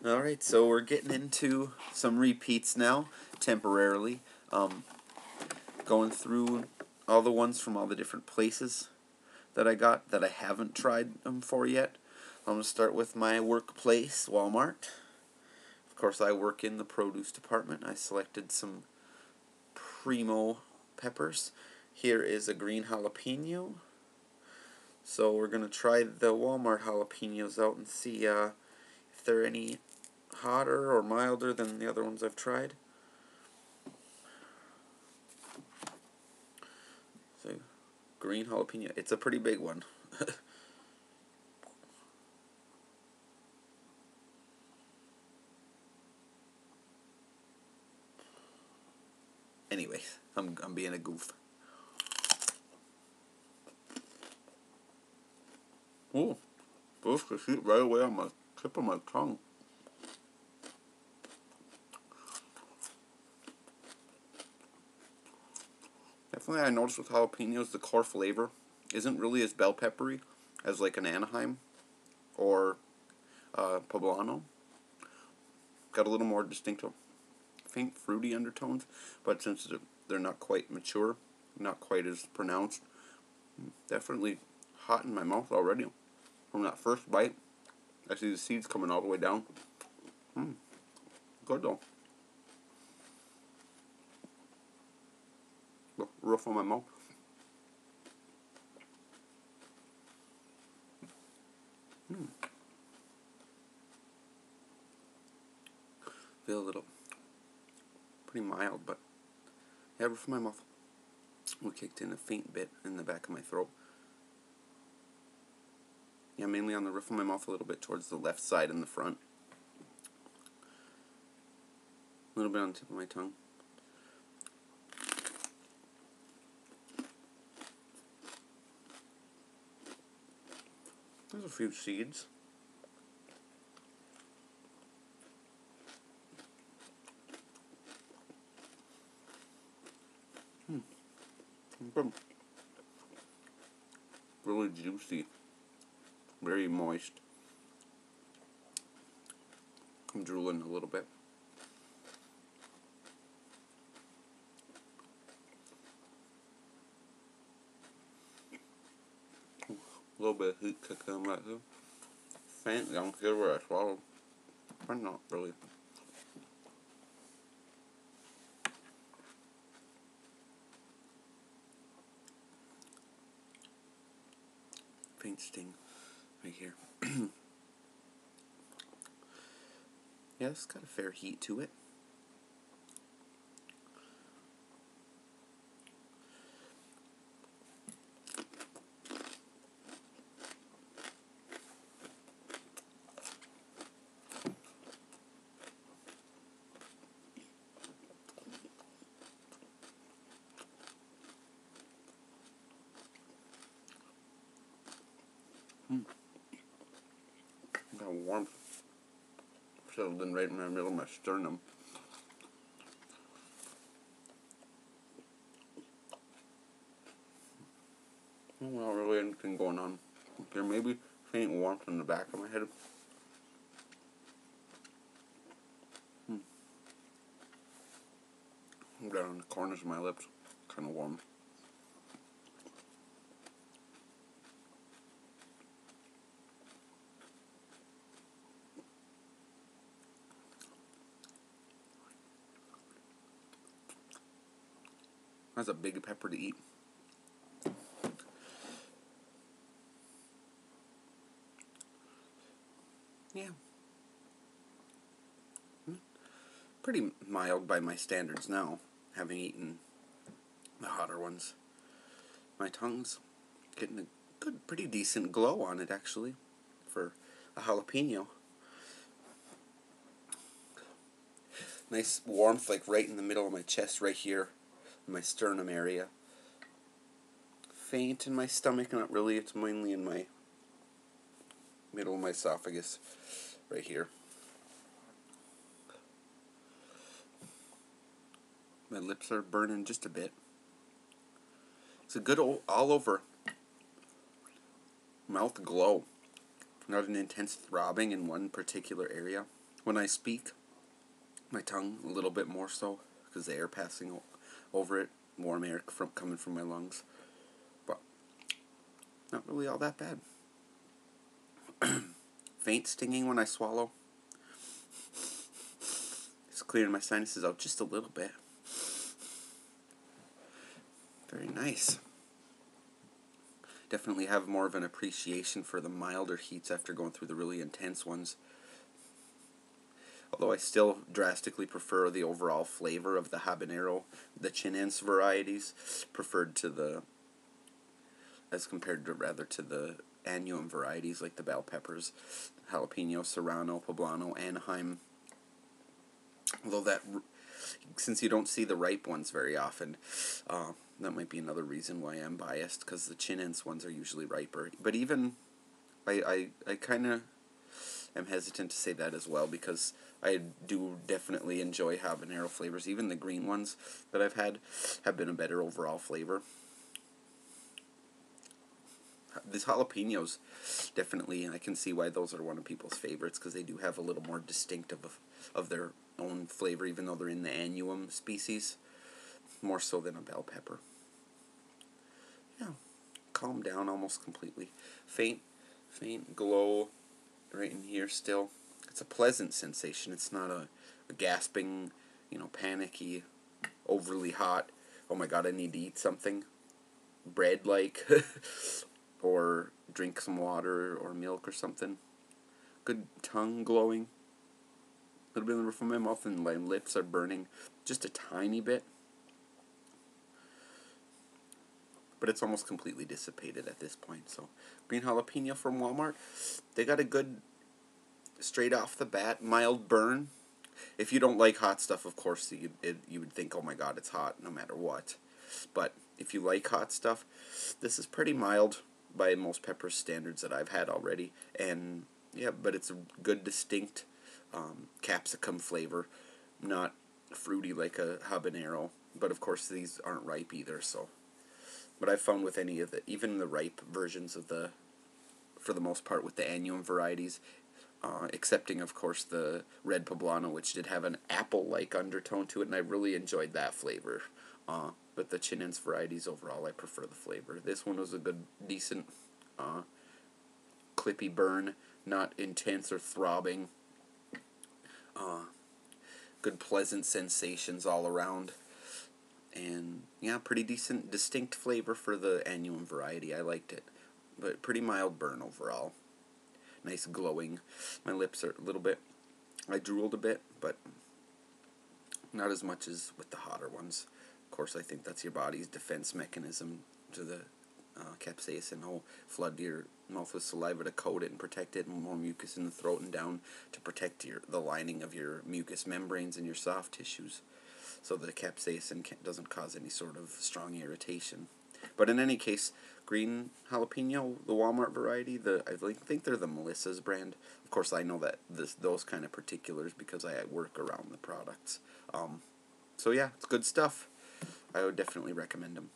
Alright, so we're getting into some repeats now, temporarily. Going through all the ones from all the different places that I got that I haven't tried them for yet. I'm going to start with my workplace, Wal-Mart. Of course, I work in the produce department. I selected some primo peppers. Here is a green jalapeno. So we're going to try the Wal-Mart jalapenos out and see if they're any hotter or milder than the other ones I've tried. So, green jalapeno. It's a pretty big one. Anyway, I'm being a goof. Ooh, those could shoot right away on my tip of my tongue. Definitely, I noticed with jalapenos, the core flavor isn't really as bell peppery as like an Anaheim or poblano. Got a little more distinctive, faint fruity undertones, but since they're not quite mature, not quite as pronounced, definitely hot in my mouth already from that first bite. I see the seeds coming all the way down. Good though. The roof on my mouth. Feel a little pretty mild, but yeah, roof of my mouth. We kicked in a faint bit in the back of my throat. Yeah, mainly on the roof of my mouth, a little bit towards the left side and the front. A little bit on the tip of my tongue. There's a few seeds. Really juicy. Very moist. I'm drooling a little bit. A little bit of heat kicking on that too. Faintly on here where I swallowed. But not really. Faint sting right here. Yeah, it's got a fair heat to it. Got warmth settled in right in the middle of my sternum. Not really anything going on. There may be faint warmth in the back of my head. Down on the corners of my lips, kind of warm. That's a big pepper to eat. Yeah. Pretty mild by my standards now, having eaten the hotter ones. My tongue's getting a good, pretty decent glow on it, actually, for a jalapeno. Nice warmth, like right in the middle of my chest, right here, in my sternum area. Faint in my stomach, not really, it's mainly in my middle of my esophagus, right here. My lips are burning just a bit. It's a good all-over mouth glow. Not an intense throbbing in one particular area. when I speak, my tongue a little bit more so, because the air passing over it, warm air coming from my lungs. But not really all that bad. Faint stinging when I swallow. It's clearing my sinuses out just a little bit. Very nice. Definitely have more of an appreciation for the milder heats after going through the really intense ones. Although I still drastically prefer the overall flavor of the habanero, the chinense varieties, preferred to the, as compared to the annuum varieties like the bell peppers, jalapeno, serrano, poblano, Anaheim. Although that, since you don't see the ripe ones very often, that might be another reason why I'm biased, because the chinense ones are usually riper. But even, I kind of am hesitant to say that as well, because I do definitely enjoy habanero flavors. Even the green ones that I've had have been a better overall flavor. These jalapenos, definitely, I can see why those are one of people's favorites, because they do have a little more distinctive of their own flavor, even though they're in the annuum species, more so than a bell pepper. Yeah, calm down almost completely. Faint glow right in here still. It's a pleasant sensation. It's not a gasping, panicky, overly hot, oh my god, I need to eat something, bread-like, or drink some water or milk or something. Good tongue glowing. A little bit in the roof of my mouth, and my lips are burning just a tiny bit. But it's almost completely dissipated at this point. So, green jalapeno from Walmart. They got a good, straight off the bat, mild burn. If you don't like hot stuff, of course, you would think, oh my god, it's hot no matter what. But if you like hot stuff, this is pretty mild by most pepper standards that I've had already. And yeah, but it's a good, distinct capsicum flavor, not fruity like a habanero. But of course, these aren't ripe either. So, but I've found with any of the, even the ripe versions of the, for the most part, with the annuum varieties, excepting of course the red poblano, which did have an apple-like undertone to it, and I really enjoyed that flavor. But the chinense varieties overall, I prefer the flavor. This one was a good, decent, clippy burn, not intense or throbbing. Good pleasant sensations all around. And yeah, pretty decent, distinct flavor for the annuum variety. I liked it. But pretty mild burn overall. Nice glowing. My lips are a little bit, I drooled a bit, but not as much as with the hotter ones. Of course, I think that's your body's defense mechanism to the capsaicin. Flood your mouth with saliva to coat it and protect it, and more mucus in the throat and down to protect the lining of your mucous membranes and your soft tissues, so the capsaicin doesn't cause any sort of strong irritation. But in any case, green jalapeno, the Walmart variety, I think they're the Melissa's brand. Of course, I know that those kind of particulars because I work around the products. So yeah, it's good stuff. I would definitely recommend them.